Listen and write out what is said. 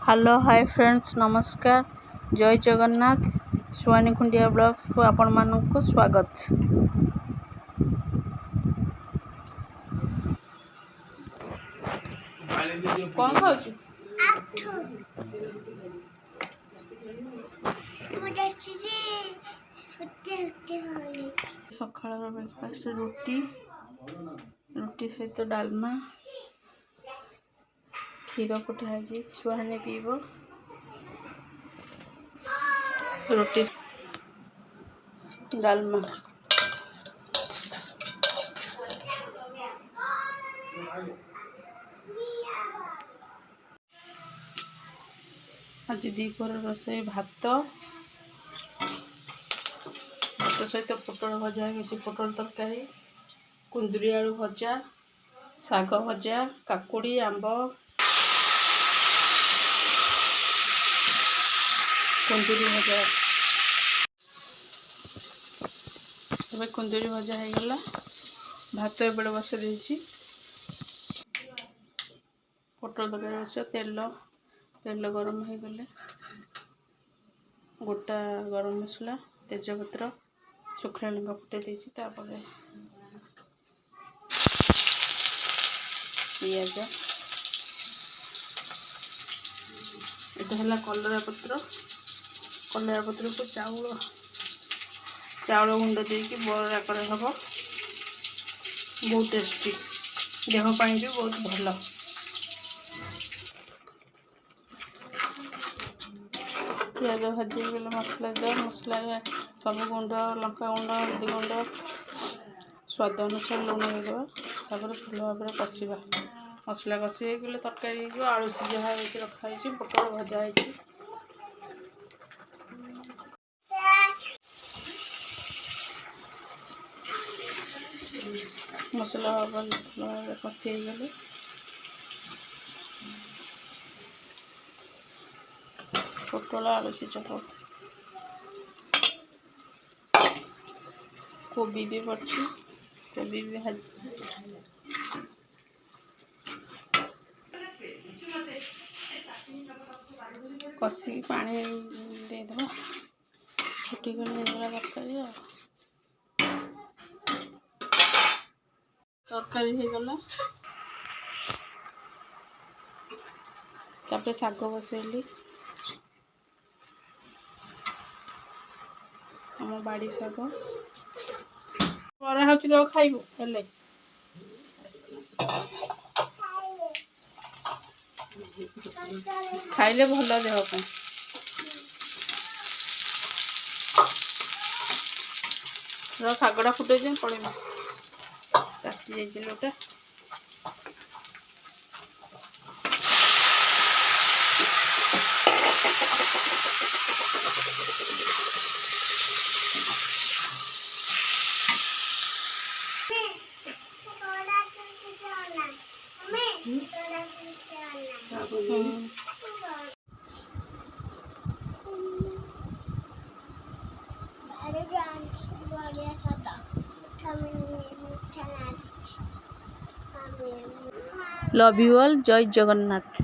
Hello hi friends नमस्कार जय जगन्नाथ सुहानी खुंडिया blogs को आपण मानक स्वागत। कौन खाऊँ सकाळ ब्रेकफास्ट रुटी रुटी सहित डालमा क्षीर फुटा सुहानी पीब रुटी डालमा आज दीपर रोषे भात सहित पोटल भजा किसी पोटल तरकारी कुंदरी आलू भजा शाग भजा काकुड़ी आंब कुंदरी भजा ए कुंदरी भजा हो गला भात एबड़े बस देती पोटल तरकारी बस तेल गरम हो गले गोटा गरम मसला तेजपत्र शुखला लंका फुटे देती तापर पियाज एटा कलरा पत्र को चाउल गुंड देकी बड़ा कर हम बहुत टेस्टी देहपाई भी बहुत भल। पियाज भाजी गले मसला दे मसला सब गुंड लंका गुंड हल्दी गुंड स्वाद अनुसार लुण देदेबा तापर भल भाव में कषा मसला कषि गले तरकारी हो आलू सिझा रखाई पोटल भजा है मसला भल भाव कषि गले पोटल आलू सिझा कोबी भी पड़ी कोबी भी भाजी कषिक पानी देदेबा फुटी गले तरकारी होगला तापर शाग बसैली आम बाड़ी शाग बड़ा हो खाइबू हेले खाइले भल देह शागटा फुटे पड़ेगा काटी जाइए लव यू ऑल जय जगन्नाथ।